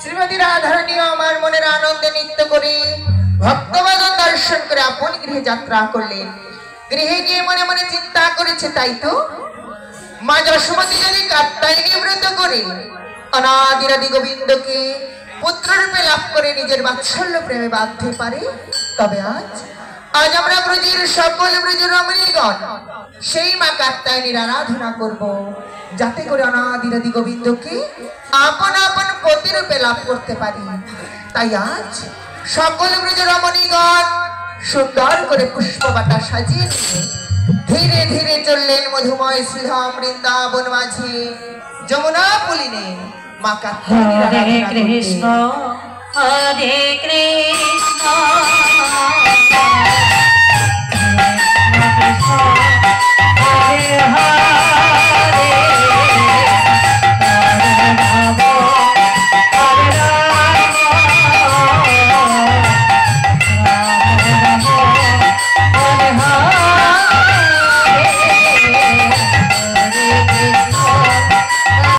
শ্রীমতী রাধারানী আমার মনের আনন্দে নৃত্য করে ভক্তবাদন দর্শন করে আপন গৃহে যাত্রা করলেন। গৃহে গিয়ে মনে মনে চিন্তা করেছে, তাই তো মা যশোমতী যদি কাত্যায়নী ব্রত করে অনাদিরাদি গোবিন্দকে পুত্ররূপে লাভ করে নিজের বাৎসল্য প্রেমে বাঁধতে পারে, তবে আজ আমরা ব্রজের সকল ব্রজ রমণীগণ সেই মা কাত্যায়নীর আরাধনা করব, যাতে করে অনাদিরাদি গোবিন্দকে আপন আপন পতিরূপে লাভ করতে পারি। তাই আজ সকল ব্রজ রমণীগণ সুন্দর করে পুষ্পবাটা সাজিয়ে নিয়ে ধীরে ধীরে চললেন মধুময় শ্রীধাম বৃন্দাবন মাঝে যমুনা পুলিনে মা কাত্যায়নীর আরাধনা করতে। হরে কৃষ্ণ